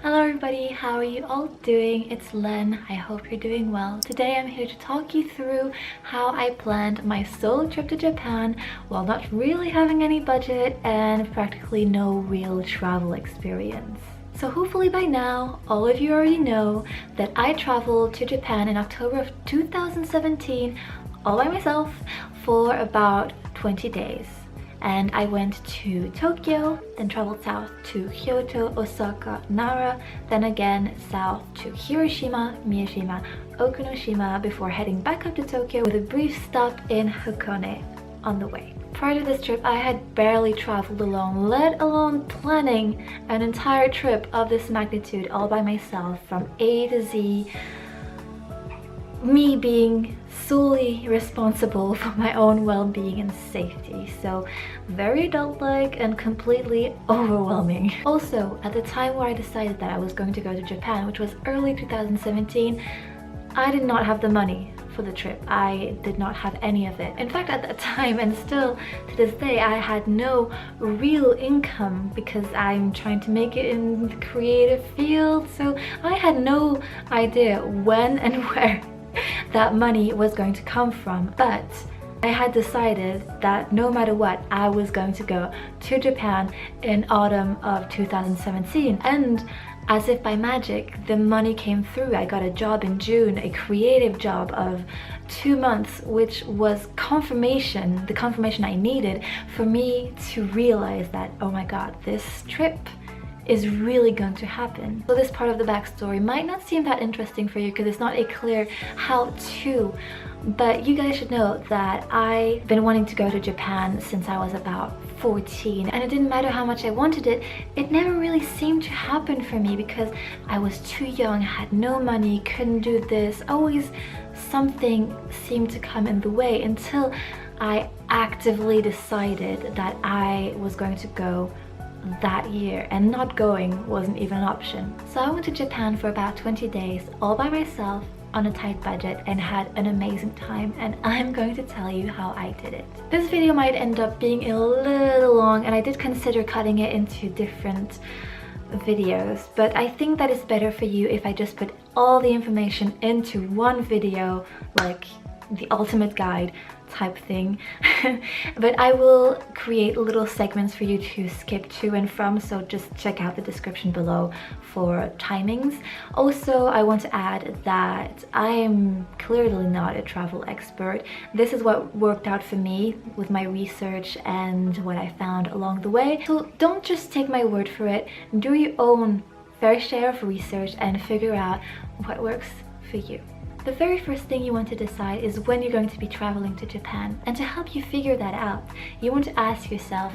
Hello everybody, how are you all doing? It's Len. I hope you're doing well. Today I'm here to talk you through how I planned my solo trip to Japan while not really having any budget and practically no real travel experience. So hopefully by now, all of you already know that I traveled to Japan in October of 2017 all by myself for about 20 days. And I went to Tokyo, then traveled south to Kyoto, Osaka, Nara, then again south to Hiroshima, Miyashima, Okunoshima before heading back up to Tokyo with a brief stop in Hakone on the way. Prior to this trip, I had barely traveled alone, let alone planning an entire trip of this magnitude all by myself from A to Z, me being solely responsible for my own well-being and safety. So very adult-like and completely overwhelming. Also, at the time where I decided that I was going to go to Japan, which was early 2017, I did not have the money for the trip. I did not have any of it. In fact, at that time, and still to this day, I had no real income because I'm trying to make it in the creative field. So I had no idea when and where that money was going to come from, but I had decided that no matter what, I was going to go to Japan in autumn of 2017. And as if by magic, the money came through. I got a job in June, a creative job of 2 months, which was confirmation, the confirmation I needed for me to realize that, oh my god, this trip is really going to happen. So this part of the backstory might not seem that interesting for you because it's not a clear how-to, but you guys should know that I've been wanting to go to Japan since I was about 14, and it didn't matter how much I wanted it, it never really seemed to happen for me because I was too young, had no money, couldn't do this, always something seemed to come in the way until I actively decided that I was going to go that year, and not going wasn't even an option. So I went to Japan for about 20 days all by myself on a tight budget and had an amazing time, and I'm going to tell you how I did it. This video might end up being a little long, and I did consider cutting it into different videos, but I think that it's better for you if I just put all the information into one video, like the ultimate guide type thing. But I will create little segments for you to skip to and from, so just check out the description below for timings. Also, I want to add that I am clearly not a travel expert. This is what worked out for me with my research and what I found along the way. So don't just take my word for it. Do your own fair share of research and figure out what works for you. The very first thing you want to decide is when you're going to be traveling to Japan. And to help you figure that out, you want to ask yourself,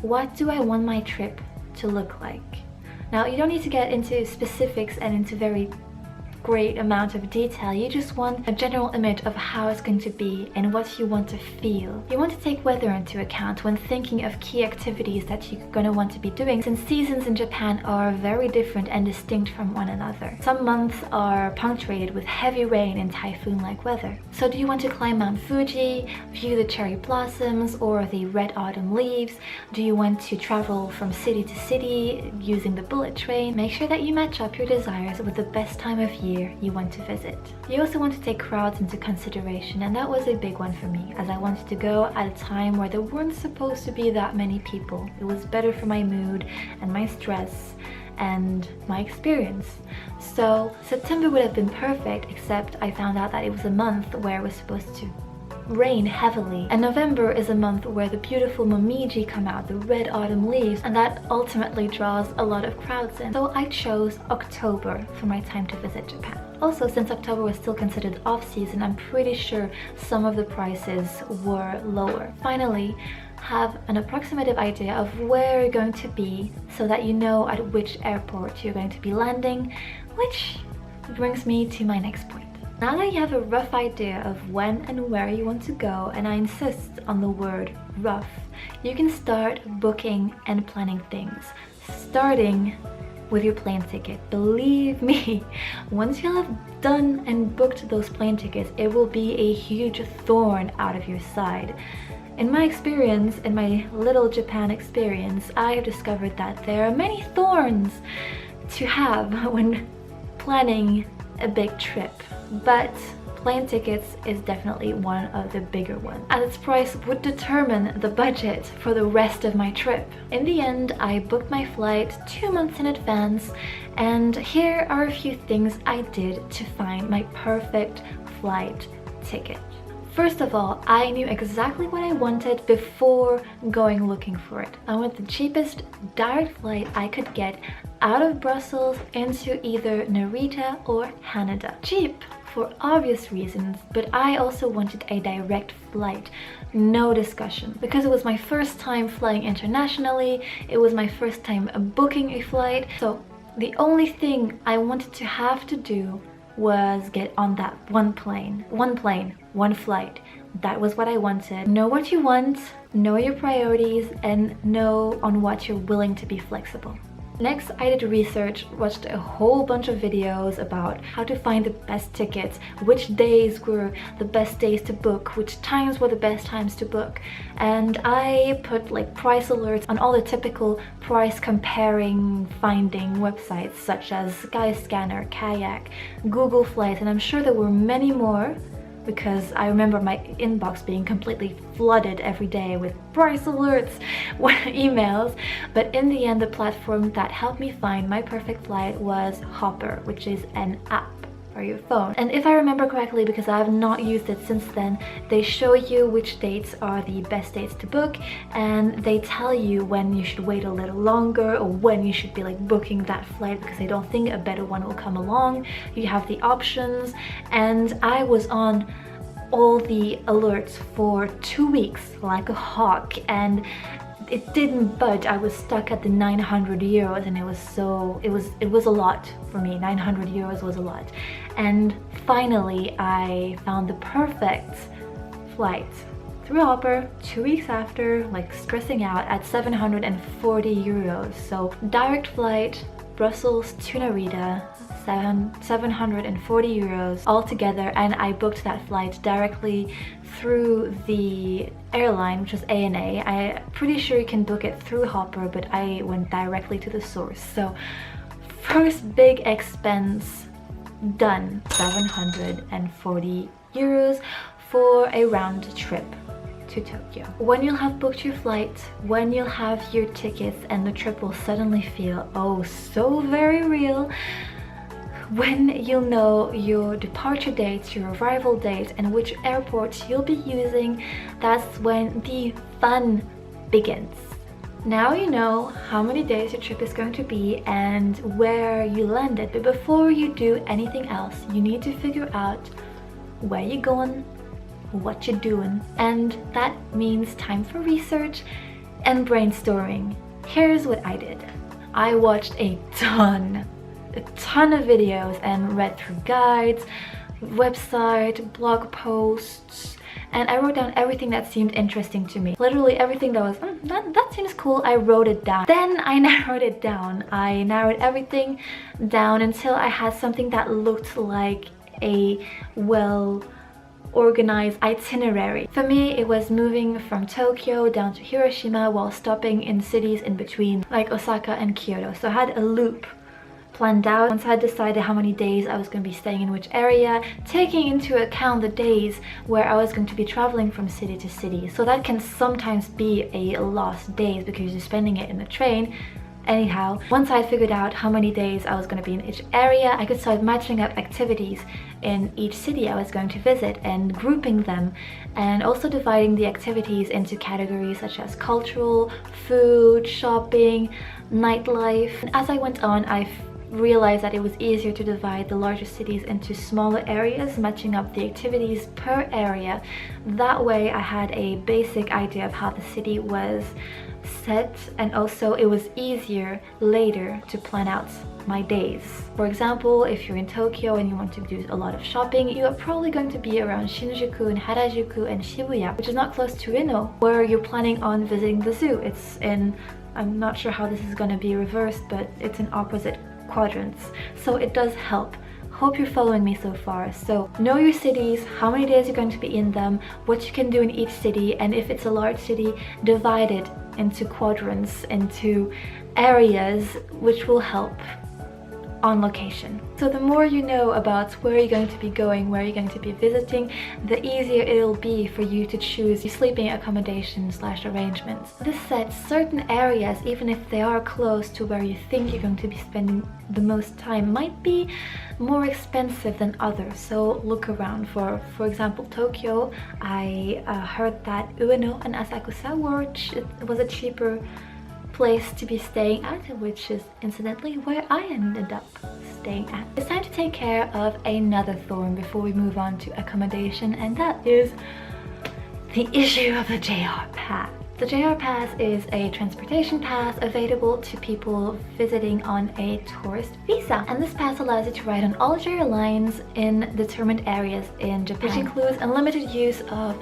what do I want my trip to look like? Now, you don't need to get into specifics and into very great amount of detail. You just want a general image of how it's going to be and what you want to feel. You want to take weather into account when thinking of key activities that you're going to want to be doing, since seasons in Japan are very different and distinct from one another. Some months are punctuated with heavy rain and typhoon-like weather. So do you want to climb Mount Fuji, view the cherry blossoms or the red autumn leaves? Do you want to travel from city to city using the bullet train? Make sure that you match up your desires with the best time of year you want to visit. You also want to take crowds into consideration, and that was a big one for me, as I wanted to go at a time where there weren't supposed to be that many people. It was better for my mood and my stress and my experience. So September would have been perfect, except I found out that it was a month where it was supposed to rain heavily, and November is a month where the beautiful momiji come out, the red autumn leaves, and that ultimately draws a lot of crowds in. So I chose October for my time to visit Japan. Also, since October was still considered off-season, I'm pretty sure some of the prices were lower. Finally, have an approximative idea of where you're going to be so that you know at which airport you're going to be landing, which brings me to my next point. Now that you have a rough idea of when and where you want to go, and I insist on the word rough, you can start booking and planning things, starting with your plane ticket. Believe me, once you have done and booked those plane tickets, it will be a huge thorn out of your side. In my experience, in my little Japan experience, I have discovered that there are many thorns to have when planning a big trip, but plane tickets is definitely one of the bigger ones, and its price would determine the budget for the rest of my trip. In the end, I booked my flight 2 months in advance, and here are a few things I did to find my perfect flight ticket. First of all, I knew exactly what I wanted before going looking for it. I wanted the cheapest direct flight I could get out of Brussels into either Narita or Haneda. Cheap for obvious reasons, but I also wanted a direct flight, no discussion. Because it was my first time flying internationally, it was my first time booking a flight, so the only thing I wanted to have to do was get on that one plane, one flight. That was what I wanted. Know what you want, know your priorities, and know on what you're willing to be flexible. Next, I did research, watched a whole bunch of videos about how to find the best tickets, which days were the best days to book, which times were the best times to book. And I put like price alerts on all the typical price comparing finding websites such as Skyscanner, Kayak, Google Flights, and I'm sure there were many more, because I remember my inbox being completely flooded every day with price alerts, emails. But in the end, the platform that helped me find my perfect flight was Hopper, which is an app for your phone. And if I remember correctly, because I have not used it since then, they show you which dates are the best dates to book, and they tell you when you should wait a little longer or when you should be like booking that flight because they don't think a better one will come along. You have the options, and I was on all the alerts for 2 weeks like a hawk, and it didn't budge. I was stuck at the 900 euros, and it was a lot for me. 900 euros was a lot. And finally I found the perfect flight through Hopper 2 weeks after, like stressing out, at 740 euros. So direct flight, Brussels to Narita, 740 euros altogether, and I booked that flight directly through the airline, which was ANA. I'm pretty sure you can book it through Hopper, but I went directly to the source. So first big expense done, 740 euros for a round trip to Tokyo. When you'll have booked your flight, when you'll have your tickets, and the trip will suddenly feel oh so very real, when you'll know your departure dates, your arrival dates, and which airports you'll be using, that's when the fun begins. Now you know how many days your trip is going to be and where you landed, but before you do anything else, you need to figure out where you're going, what you're doing, and that means time for research and brainstorming. Here's what I did. I watched a ton of videos and read through guides, website, blog posts, and I wrote down everything that seemed interesting to me. Literally everything that was, that seems cool, I wrote it down. Then I narrowed it down. I narrowed everything down until I had something that looked like a well-organized itinerary. For me, it was moving from Tokyo down to Hiroshima while stopping in cities in between, like Osaka and Kyoto. So I had a loop planned out. Once I had decided how many days I was going to be staying in which area, taking into account the days where I was going to be traveling from city to city. So that can sometimes be a lost days because you're spending it in the train. Anyhow, once I figured out how many days I was going to be in each area, I could start matching up activities in each city I was going to visit and grouping them, and also dividing the activities into categories such as cultural, food, shopping, nightlife. And as I went on, I realized that it was easier to divide the larger cities into smaller areas, matching up the activities per area. That way I had a basic idea of how the city was set, and also it was easier later to plan out my days. For example, if you're in Tokyo and you want to do a lot of shopping, you are probably going to be around Shinjuku and Harajuku and Shibuya, which is not close to Ueno, where you're planning on visiting the zoo. It's in, I'm not sure how this is going to be reversed, but it's in opposite quadrants, so it does help. Hope you're following me so far. So know your cities, how many days you're going to be in them, what you can do in each city, and if it's a large city, divide it into quadrants, into areas, which will help on location. So the more you know about where you're going to be going, where you're going to be visiting, the easier it'll be for you to choose your sleeping accommodation / arrangements. This said, certain areas, even if they are close to where you think you're going to be spending the most time, might be more expensive than others. So look around. For example, Tokyo, I heard that Ueno and Asakusa was a cheaper place to be staying at, which is incidentally where I ended up staying at. It's time to take care of another thorn before we move on to accommodation, and that is the issue of the JR Pass. The JR Pass is a transportation pass available to people visiting on a tourist visa, and this pass allows you to ride on all JR lines in determined areas in Japan, which includes unlimited use of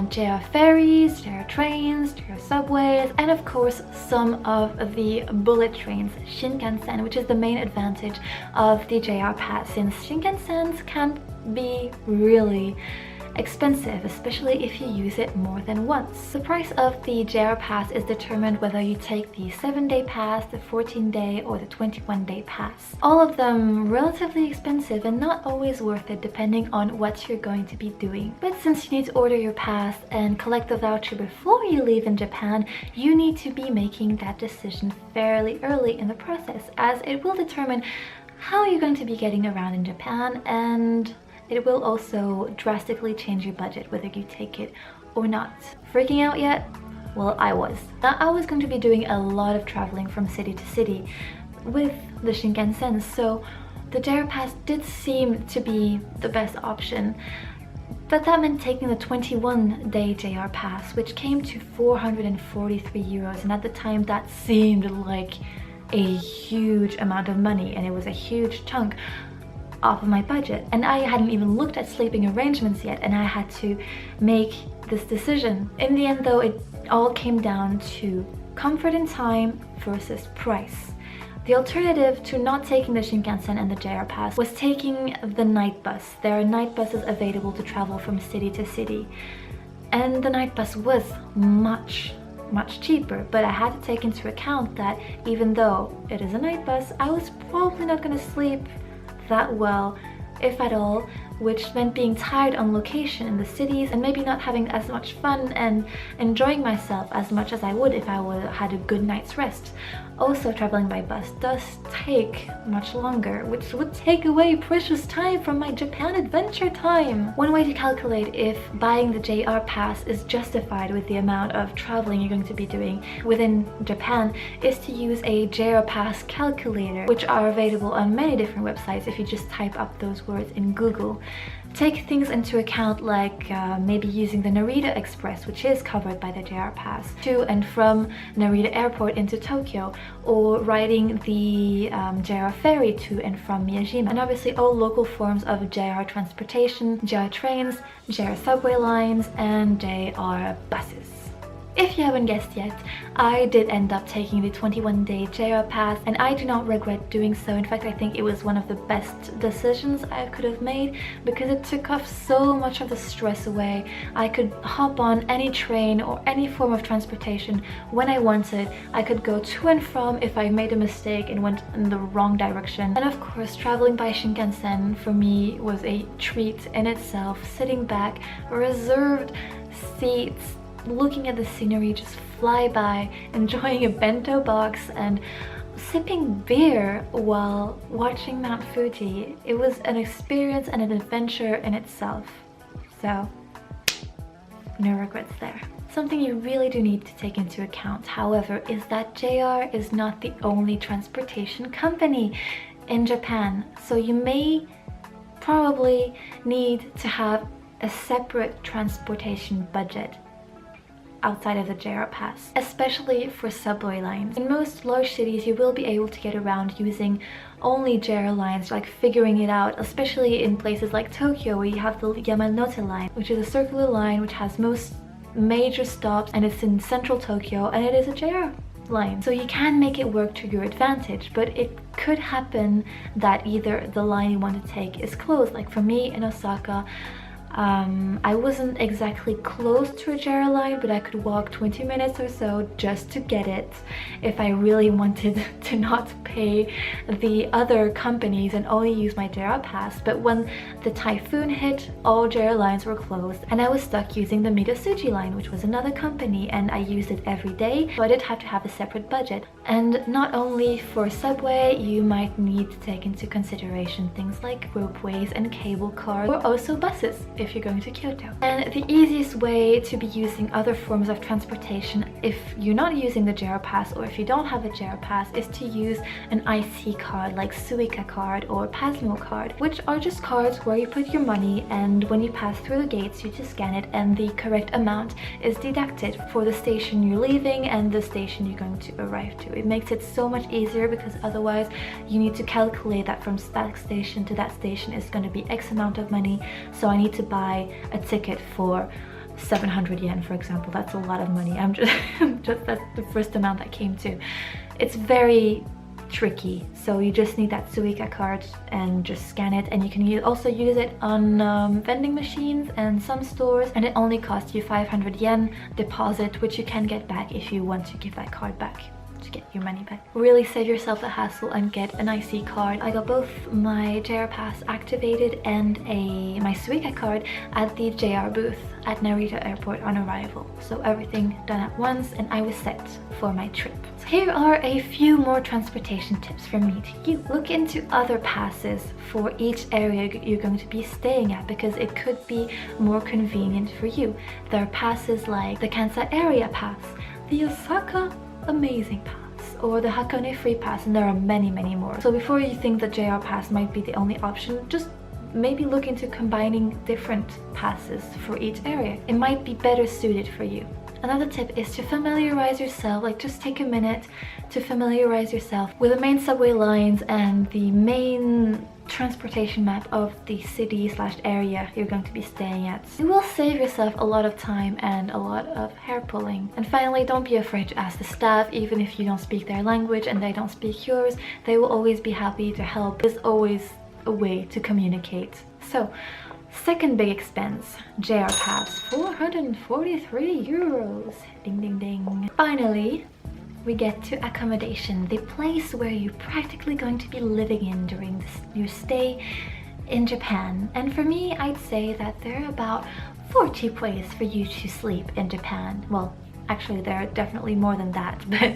JR ferries, JR trains, JR subways, and of course some of the bullet trains, Shinkansen, which is the main advantage of the JR Pass, since Shinkansens can be really expensive, especially if you use it more than once. The price of the JR Pass is determined whether you take the 7-day pass, the 14-day, or the 21-day pass. All of them relatively expensive and not always worth it depending on what you're going to be doing. But since you need to order your pass and collect the voucher before you leave in Japan, you need to be making that decision fairly early in the process, as it will determine how you're going to be getting around in Japan, and it will also drastically change your budget whether you take it or not. Freaking out yet? Well, I was. Now, I was going to be doing a lot of traveling from city to city with the Shinkansen, so the JR Pass did seem to be the best option. But that meant taking the 21-day JR Pass, which came to 443 euros, and at the time that seemed like a huge amount of money, and it was a huge chunk off of my budget, and I hadn't even looked at sleeping arrangements yet, and I had to make this decision. In the end though, it all came down to comfort and time versus price. The alternative to not taking the Shinkansen and the JR Pass was taking the night bus. There are night buses available to travel from city to city, and the night bus was much cheaper, but I had to take into account that even though it is a night bus, I was probably not going to sleep that well, if at all, which meant being tired on location in the cities and maybe not having as much fun and enjoying myself as much as I would if I had a good night's rest. Also, traveling by bus does take much longer, which would take away precious time from my Japan adventure time. One way to calculate if buying the JR Pass is justified with the amount of traveling you're going to be doing within Japan is to use a JR Pass calculator, which are available on many different websites if you just type up those words in Google. Take things into account like maybe using the Narita Express, which is covered by the JR Pass, to and from Narita Airport into Tokyo, or riding the JR ferry to and from Miyajima, and obviously all local forms of JR transportation, JR trains, JR subway lines, and JR buses. If you haven't guessed yet, I did end up taking the 21-day JR Pass, and I do not regret doing so. In fact, I think it was one of the best decisions I could have made because it took off so much of the stress away. I could hop on any train or any form of transportation when I wanted. I could go to and from if I made a mistake and went in the wrong direction. And of course, traveling by Shinkansen for me was a treat in itself. Sitting back, reserved seats, looking at the scenery just fly by, enjoying a bento box and sipping beer while watching Mount Fuji. It was an experience and an adventure in itself. So, no regrets there. Something you really do need to take into account, however, is that JR is not the only transportation company in Japan. So you may probably need to have a separate transportation budget outside of the JR Pass, especially for subway lines. In most large cities, you will be able to get around using only JR lines, like figuring it out, especially in places like Tokyo, where you have the Yamanote line, which is a circular line which has most major stops, and it's in central Tokyo, and it is a JR line. So you can make it work to your advantage, but it could happen that either the line you want to take is closed. Like for me in Osaka, I wasn't exactly close to a Jera line, but I could walk 20 minutes or so just to get it if I really wanted to not pay the other companies and only use my Jera pass. But when the typhoon hit, all Jera lines were closed and I was stuck using the Midasuji line, which was another company, and I used it every day, so I did have to have a separate budget. And not only for subway, you might need to take into consideration things like ropeways and cable cars, or also buses if you're going to Kyoto. And the easiest way to be using other forms of transportation if you're not using the Jera pass, or if you don't have a Jera pass, is to use an IC card like Suica card or Pasmo card, which are just cards where you put your money, and when you pass through the gates you just scan it and the correct amount is deducted for the station you're leaving and the station you're going to arrive to. It makes it so much easier, because otherwise you need to calculate that from that station to that station is going to be X amount of money, so I need to buy a ticket for 700 yen, for example. That's a lot of money. I'm just that's the first amount that came to. It's very tricky, so you just need that Suica card and just scan it, and you can also use it on vending machines and some stores, and it only costs you 500 yen deposit, which you can get back if you want to give that card back to get your money back. Really save yourself the hassle and get an IC card. I got both my JR Pass activated and my Suica card at the JR booth at Narita Airport on arrival. So everything done at once and I was set for my trip. So here are a few more transportation tips from me to you. Look into other passes for each area you're going to be staying at, because it could be more convenient for you. There are passes like the Kansai Area Pass, the Osaka Amazing Pass, or the Hakone Free Pass, and there are many more. So before you think that JR Pass might be the only option, just maybe look into combining different passes for each area. It might be better suited for you. Another tip is to familiarize yourself, like just take a minute to familiarize yourself with the main subway lines and the main transportation map of the city/area you're going to be staying at. You will save yourself a lot of time and a lot of hair pulling. And finally, don't be afraid to ask the staff, even if you don't speak their language and they don't speak yours. They will always be happy to help. There's always a way to communicate. So second big expense, JR Pass, 443 euros. Ding ding ding. Finally, we get to accommodation, the place where you're practically going to be living in during your stay in Japan. And for me, I'd say that there are about 4 cheap ways for you to sleep in Japan. Well, actually there are definitely more than that, but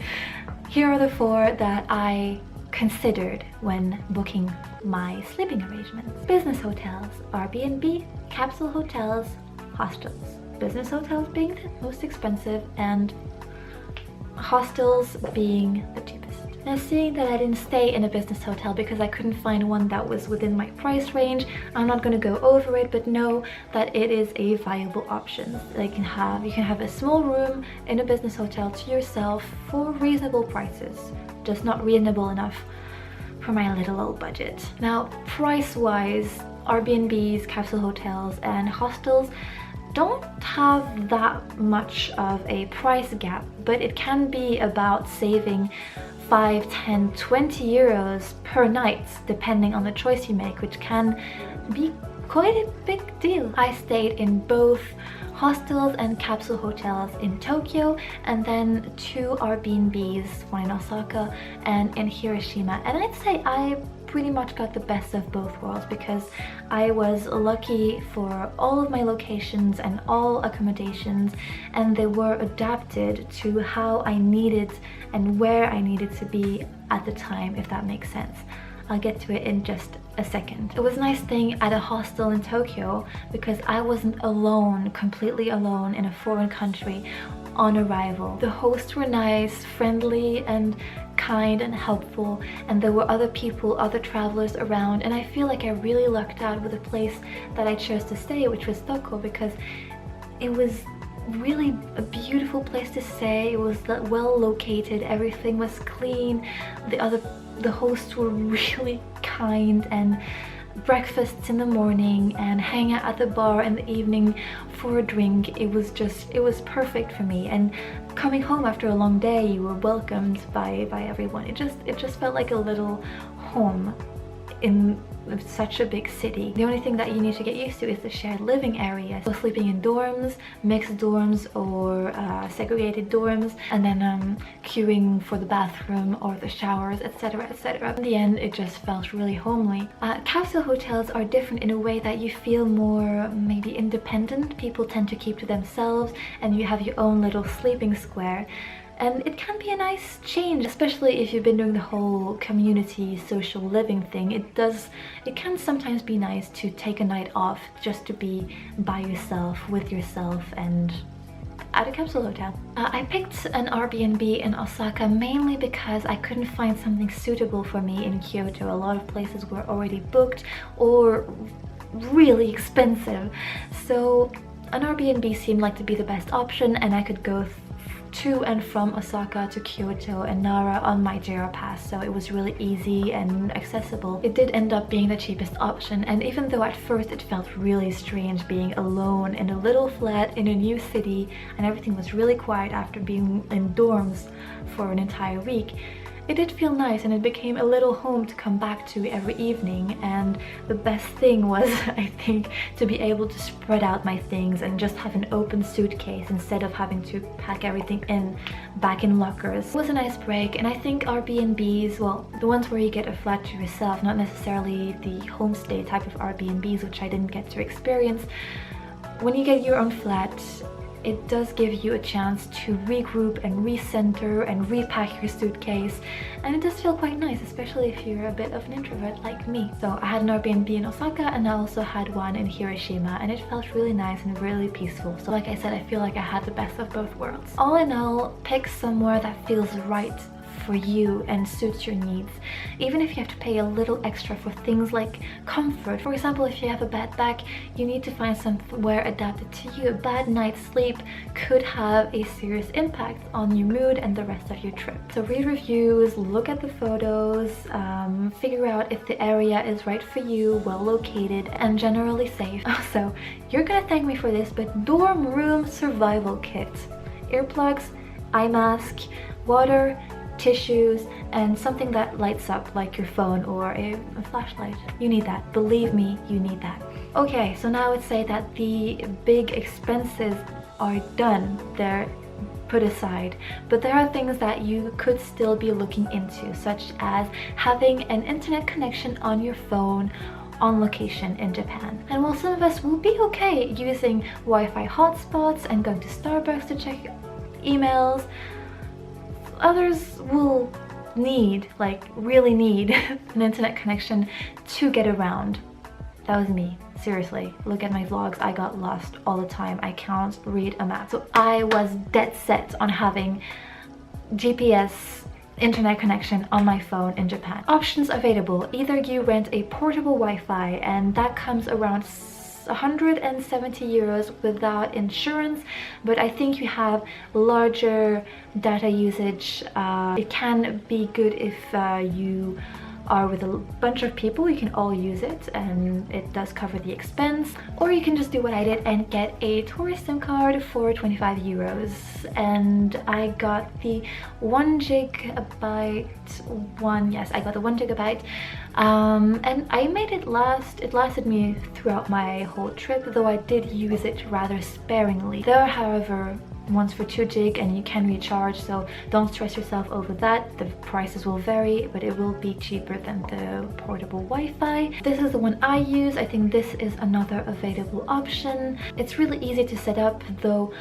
here are the 4 that I considered when booking my sleeping arrangements. Business hotels, Airbnb, capsule hotels, hostels. Business hotels being the most expensive and hostels being the cheapest. Now, seeing that I didn't stay in a business hotel because I couldn't find one that was within my price range, I'm not going to go over it, but know that it is a viable option. You can have a small room in a business hotel to yourself for reasonable prices, just not reasonable enough for my little old budget. Now, price-wise, Airbnbs, capsule hotels, and hostels don't have that much of a price gap, but it can be about saving 5, 10, 20 euros per night depending on the choice you make, which can be quite a big deal. I stayed in both hostels and capsule hotels in Tokyo, and then 2 Airbnbs, one in Osaka and in Hiroshima, and I'd say I pretty much got the best of both worlds, because I was lucky for all of my locations and all accommodations, and they were adapted to how I needed and where I needed to be at the time, if that makes sense. I'll get to it in just a second. It was nice staying at a hostel in Tokyo because I wasn't alone, completely alone in a foreign country on arrival. The hosts were nice, friendly, and kind and helpful, and there were other people, other travelers around, and I feel like I really lucked out with the place that I chose to stay, which was Tokyo, because it was really a beautiful place to stay. It was well located, everything was clean, the hosts were really kind, and breakfasts in the morning and hang out at the bar in the evening for a drink. It was perfect for me, and coming home after a long day, you were welcomed by everyone. It just felt like a little home in such a big city. The only thing that you need to get used to is the shared living area. So sleeping in dorms, mixed dorms, or segregated dorms, and then queuing for the bathroom or the showers, etc, etc. In the end, it just felt really homely. Capsule hotels are different in a way that you feel more maybe independent. People tend to keep to themselves and you have your own little sleeping square. And it can be a nice change, especially if you've been doing the whole community social living thing. It can sometimes be nice to take a night off just to be by yourself, with yourself, and at a capsule hotel. I picked an Airbnb in Osaka mainly because I couldn't find something suitable for me in Kyoto. A lot of places were already booked or really expensive. So an Airbnb seemed like to be the best option, and I could go to and from Osaka to Kyoto and Nara on my JR pass, so it was really easy and accessible. It did end up being the cheapest option, and even though at first it felt really strange being alone in a little flat in a new city and everything was really quiet after being in dorms for an entire week, it did feel nice, and it became a little home to come back to every evening. And the best thing was, I think, to be able to spread out my things and just have an open suitcase instead of having to pack everything back in lockers. It was a nice break, and I think Airbnbs, well, the ones where you get a flat to yourself, not necessarily the homestay type of Airbnbs, which I didn't get to experience. When you get your own flat, it does give you a chance to regroup and recenter and repack your suitcase, and it does feel quite nice, especially if you're a bit of an introvert like me. So I had an Airbnb in Osaka, and I also had one in Hiroshima, and it felt really nice and really peaceful. So like I said, I feel like I had the best of both worlds. All in all, pick somewhere that feels right for you and suits your needs, even if you have to pay a little extra for things like comfort. For example, if you have a bad back, you need to find somewhere adapted to you. A bad night's sleep could have a serious impact on your mood and the rest of your trip. So read reviews, look at the photos, figure out if the area is right for you, well located, and generally safe. Also, you're gonna thank me for this, but dorm room survival kit: earplugs, eye mask, water, tissues, and something that lights up like your phone or a flashlight. You need that. Believe me, you need that. Okay, so now I would say that the big expenses are done. They're put aside, but there are things that you could still be looking into, such as having an internet connection on your phone on location in Japan. And while some of us will be okay using Wi-Fi hotspots and going to Starbucks to check emails, others will need, like really need, an internet connection to get around. That was me. Seriously, look at my vlogs. I got lost all the time. I can't read a map. So I was dead set on having GPS internet connection on my phone in Japan. Options available: either you rent a portable Wi-Fi, and that comes around 170 euros without insurance, but I think you have larger data usage. It can be good if you are with a bunch of people. You can all use it and it does cover the expense. Or you can just do what I did and get a tourist SIM card for 25 euros. And I got the 1 gigabyte one. Yes, I got the 1 gigabyte. And I made it last. It lasted me throughout my whole trip, though I did use it rather sparingly. There are, however, ones for 2 gig and you can recharge, so don't stress yourself over that. The prices will vary, but it will be cheaper than the portable Wi-Fi. This is the one I use. I think this is another available option. It's really easy to set up, though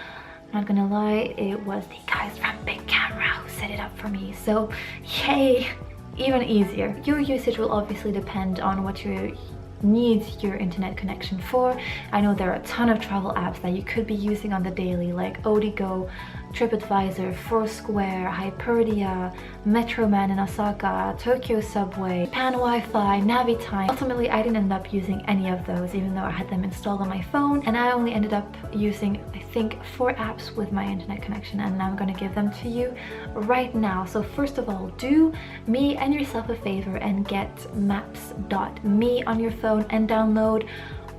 I'm not gonna lie, it was the guys from Big Camera who set it up for me, so yay, even easier. Your usage will obviously depend on what you need your internet connection for. I know there are a ton of travel apps that you could be using on the daily, like Odigo, TripAdvisor, Foursquare, Hyperdia, Metroman in Osaka, Tokyo Subway, Japan Wi-Fi, Navitime. Ultimately, I didn't end up using any of those, even though I had them installed on my phone, and I only ended up using, I think, 4 apps with my internet connection, and I'm gonna give them to you right now. So first of all, do me and yourself a favor and get maps.me on your phone and download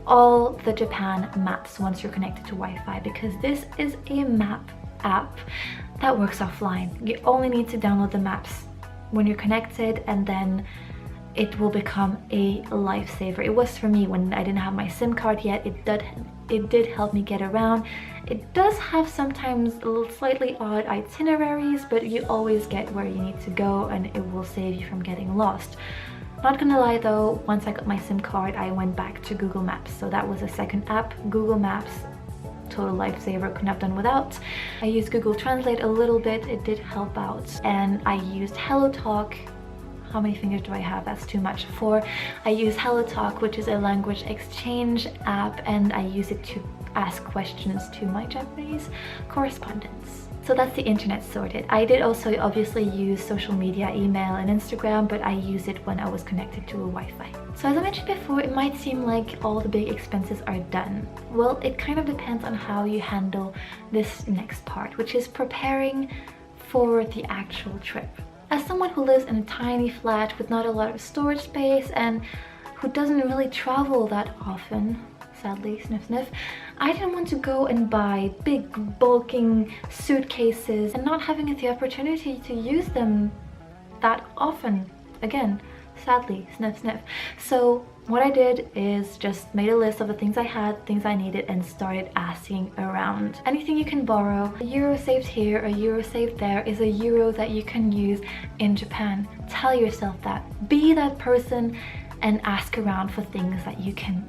all the Japan maps once you're connected to Wi-Fi, because this is a map app that works offline. You only need to download the maps when you're connected, and then it will become a lifesaver. It was for me when I didn't have my SIM card yet. It did help me get around. It does have sometimes a little slightly odd itineraries, but you always get where you need to go and it will save you from getting lost. Not gonna lie though, once I got my SIM card, I went back to Google Maps. So that was a second app, Google Maps. Total lifesaver, couldn't have done without. I used Google Translate a little bit, it did help out. And I used HelloTalk. How many fingers do I have? That's too much. 4. I use HelloTalk, which is a language exchange app, and I use it to ask questions to my Japanese correspondents. So that's the internet sorted. I did also obviously use social media, email and Instagram, but I use it when I was connected to a Wi-Fi. So as I mentioned before, it might seem like all the big expenses are done. Well, it kind of depends on how you handle this next part, which is preparing for the actual trip. As someone who lives in a tiny flat with not a lot of storage space and who doesn't really travel that often, sadly, sniff sniff, I didn't want to go and buy big bulking suitcases and not having the opportunity to use them that often. Again, sadly, sniff sniff. So what I did is just made a list of the things I had, things I needed, and started asking around. Anything you can borrow, a euro saved here, a euro saved there is a euro that you can use in Japan. Tell yourself that. Be that person and ask around for things that you can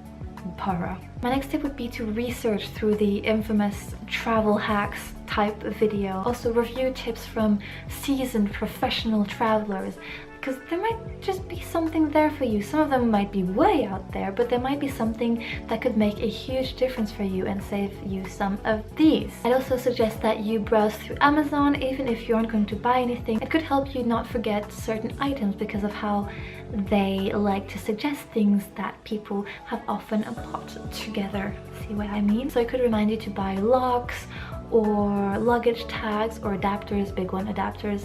borrow. My next tip would be to research through the infamous travel hacks type video. Also review tips from seasoned professional travelers, because there might just be something there for you. Some of them might be way out there, but there might be something that could make a huge difference for you and save you some of these. I'd also suggest that you browse through Amazon, even if you aren't going to buy anything. It could help you not forget certain items because of how they like to suggest things that people have often put together. See what I mean? So it could remind you to buy locks or luggage tags or adapters, big one, adapters.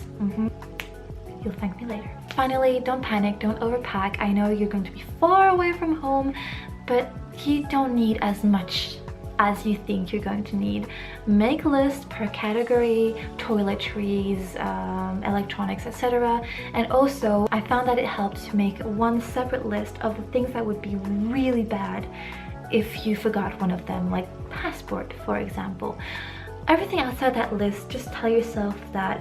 You'll thank me later. Finally, don't panic, don't overpack. I know you're going to be far away from home, but you don't need as much as you think you're going to need. Make a list per category, toiletries, electronics, etc. And also, I found that it helped to make one separate list of the things that would be really bad if you forgot one of them, like passport, for example. Everything outside that list, just tell yourself that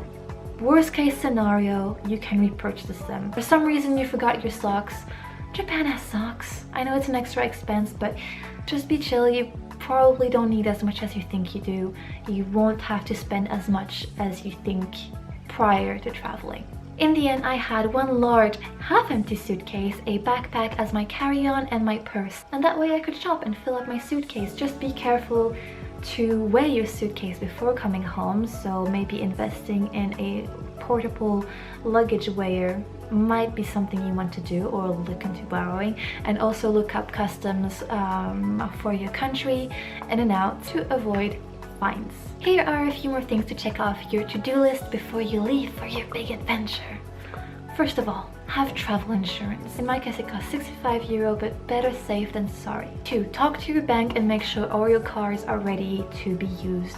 worst case scenario, you can repurchase them. For some reason you forgot your socks. Japan has socks. I know it's an extra expense, but just be chill. You probably don't need as much as you think you do. You won't have to spend as much as you think prior to traveling. In the end, I had one large, half-empty suitcase, a backpack as my carry-on, and my purse. And that way I could shop and fill up my suitcase. Just be careful to weigh your suitcase before coming home, so maybe investing in a portable luggage weigher might be something you want to do or look into borrowing. And also look up customs for your country in and out to avoid fines. Here are a few more things to check off your to-do list before you leave for your big adventure. First of all, have travel insurance. In my case it costs 65 euro, but better safe than sorry. 2. Talk to your bank and make sure all your cards are ready to be used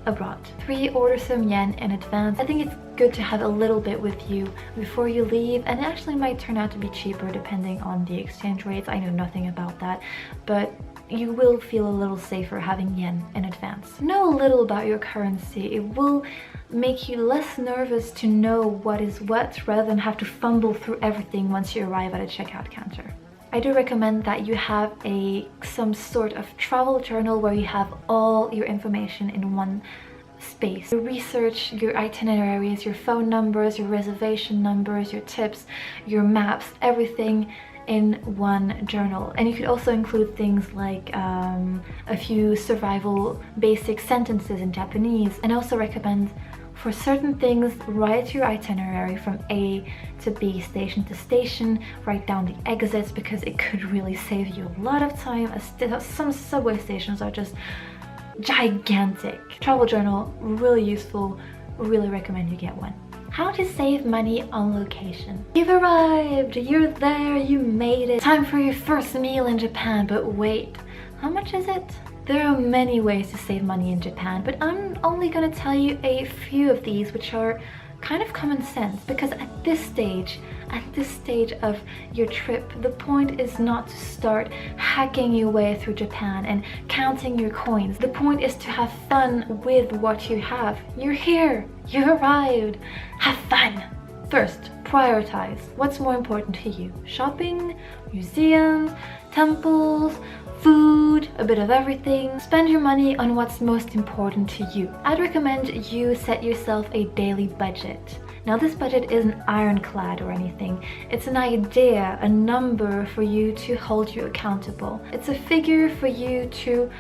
abroad. 3. Order some yen in advance. I think it's good to have a little bit with you before you leave, and it actually might turn out to be cheaper depending on the exchange rates. I know nothing about that, but you will feel a little safer having yen in advance. Know a little about your currency. It will make you less nervous to know what is what rather than have to fumble through everything once you arrive at a checkout counter. I do recommend that you have some sort of travel journal where you have all your information in one space. You research your itineraries, your phone numbers, your reservation numbers, your tips, your maps, everything in one journal. And you could also include things like a few survival basic sentences in Japanese. And I also recommend for certain things, write your itinerary from A to B, station to station, write down the exits because it could really save you a lot of time. Some subway stations are just gigantic. Travel journal, really useful, really recommend you get one. How to save money on location. You've arrived, you're there, you made it. Time for your first meal in Japan, but wait, how much is it? There are many ways to save money in Japan, but I'm only gonna tell you a few of these which are kind of common sense, because at this stage at this stage of your trip, the point is not to start hacking your way through Japan and counting your coins. The point is to have fun with what you have. You're here, you arrived, have fun. First, prioritize what's more important to you. Shopping, museums, temples, food, a bit of everything. Spend your money on what's most important to you. I'd recommend you set yourself a daily budget. Now this budget isn't ironclad or anything. It's an idea, a number for you to hold you accountable. It's a figure for you to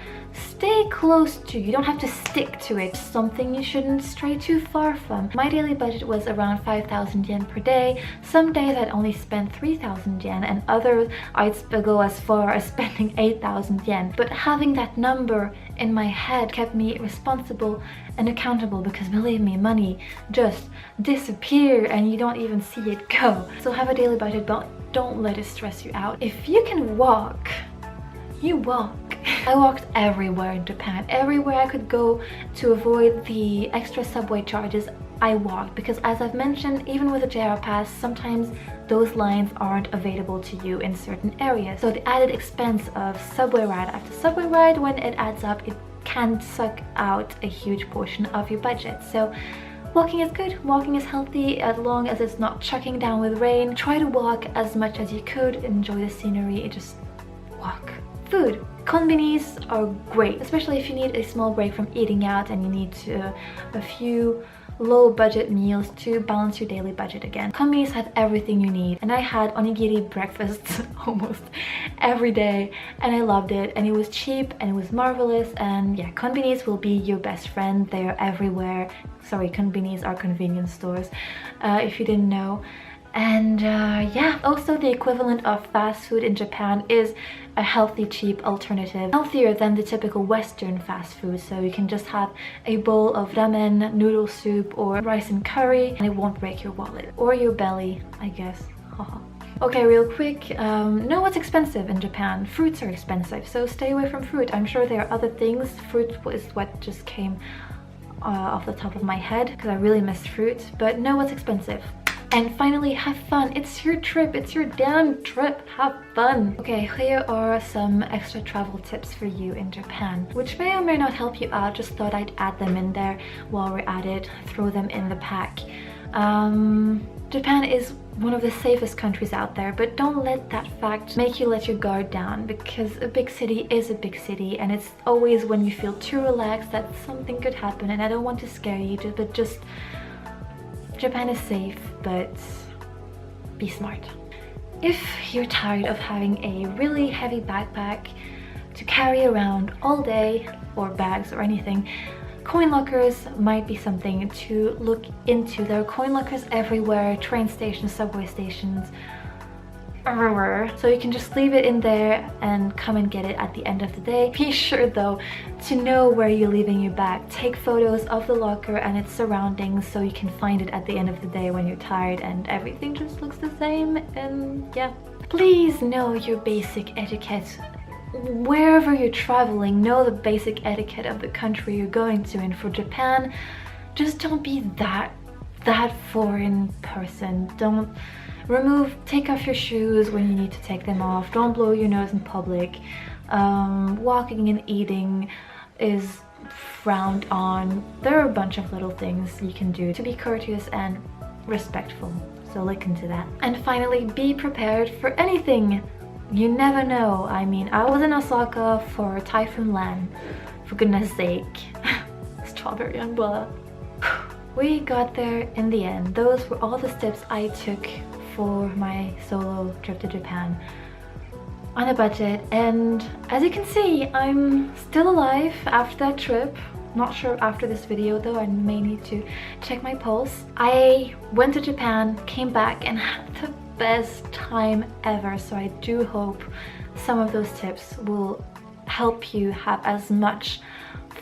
stay close to. You don't have to stick to it. Something you shouldn't stray too far from. My daily budget was around 5,000 yen per day. Some days I'd only spend 3,000 yen and others I'd go as far as spending 8,000 yen. But having that number in my head kept me responsible and accountable, because believe me, money just disappears and you don't even see it go. So have a daily budget, but don't let it stress you out. If you can walk, you walk. I walked everywhere in Japan. Everywhere I could go to avoid the extra subway charges, I walked, because as I've mentioned, even with a JR pass, sometimes those lines aren't available to you in certain areas. So the added expense of subway ride after subway ride, when it adds up, it can suck out a huge portion of your budget. So walking is good, walking is healthy, as long as it's not chucking down with rain. Try to walk as much as you could, enjoy the scenery, just walk. Food. Konbinis are great, especially if you need a small break from eating out and you need a few low budget meals to balance your daily budget again. Konbinis have everything you need, and I had onigiri breakfasts almost every day and I loved it, and it was cheap and it was marvelous. And yeah, konbinis will be your best friend. They are everywhere. Sorry, konbinis are convenience stores, if you didn't know. And yeah, also the equivalent of fast food in Japan is a healthy, cheap alternative, healthier than the typical Western fast food. So you can just have a bowl of ramen, noodle soup, or rice and curry, and it won't break your wallet or your belly, I guess. Okay, real quick, know what's expensive in Japan. Fruits are expensive, so stay away from fruit. I'm sure there are other things. Fruit is what just came off the top of my head, because I really missed fruit, but know what's expensive. And finally, have fun. It's your trip, it's your damn trip. Have fun. Okay, here are some extra travel tips for you in Japan, which may or may not help you out. Just thought I'd add them in there while we're at it. Throw them in the pack. Japan is one of the safest countries out there, but don't let that fact make you let your guard down, because a big city is a big city, and it's always when you feel too relaxed that something could happen. And I don't want to scare you, but just Japan is safe, but be smart. If you're tired of having a really heavy backpack to carry around all day, or bags or anything, coin lockers might be something to look into. There are coin lockers everywhere, train stations, subway stations, everywhere. So you can just leave it in there and come and get it at the end of the day. Be sure though to know where you're leaving your bag. Take photos of the locker and its surroundings so you can find it at the end of the day when you're tired and everything just looks the same. And yeah, please know your basic etiquette. Wherever you're traveling, know the basic etiquette of the country you're going to. And for Japan, just don't be that foreign person. Don't take off your shoes when you need to take them off. Don't blow your nose in public. Walking and eating is frowned on. There are a bunch of little things you can do to be courteous and respectful, so look into that. And finally, be prepared for anything. You never know. I mean, I was in Osaka for Typhoon Lan, for goodness sake. Strawberry umbrella. We got there in the end. Those were all the steps I took for my solo trip to Japan on a budget, and as you can see, I'm still alive after that trip. Not sure after this video though, I may need to check my pulse. I went to Japan, came back, and had the best time ever, so I do hope some of those tips will help you have as much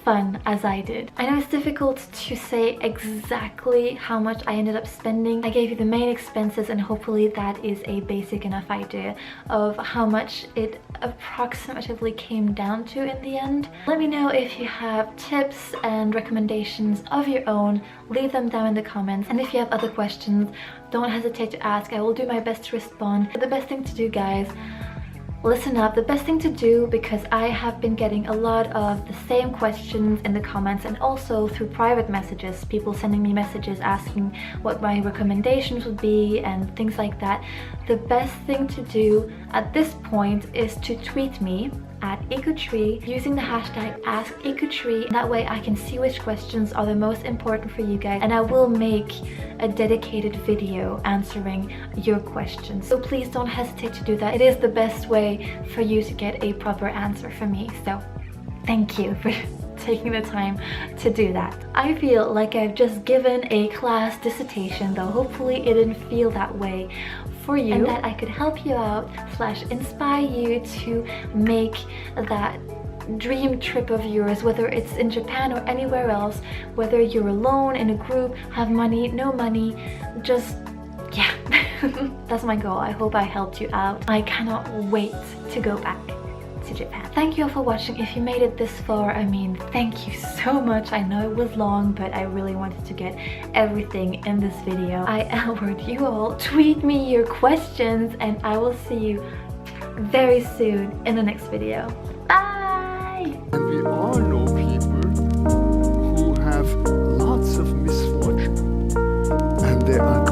fun as I did. I know it's difficult to say exactly how much I ended up spending. I gave you the main expenses, and hopefully that is a basic enough idea of how much it approximately came down to in the end. Let me know if you have tips and recommendations of your own. Leave them down in the comments, and if you have other questions, don't hesitate to ask. I will do my best to respond. But the best thing to do, guys, listen up. The best thing to do, because I have been getting a lot of the same questions in the comments and also through private messages, people sending me messages asking what my recommendations would be and things like that. The best thing to do at this point is to tweet me at ecotree using the hashtag #AskEcotree. That way I can see which questions are the most important for you guys, and I will make a dedicated video answering your questions. So please don't hesitate to do that. It is the best way for you to get a proper answer from me. So thank you for taking the time to do that. I feel like I've just given a class dissertation, though hopefully it didn't feel that way for you, and that I could help you out / inspire you to make that dream trip of yours, whether it's in Japan or anywhere else, whether you're alone, in a group, have money, no money, just yeah. That's my goal. I hope I helped you out. I cannot wait to go back to Japan. Thank you all for watching. If you made it this far, I mean, thank you so much. I know it was long, but I really wanted to get everything in this video. I elbowed you all. Tweet me your questions and I will see you very soon in the next video. Bye! And we all know people who have lots of misfortune and they are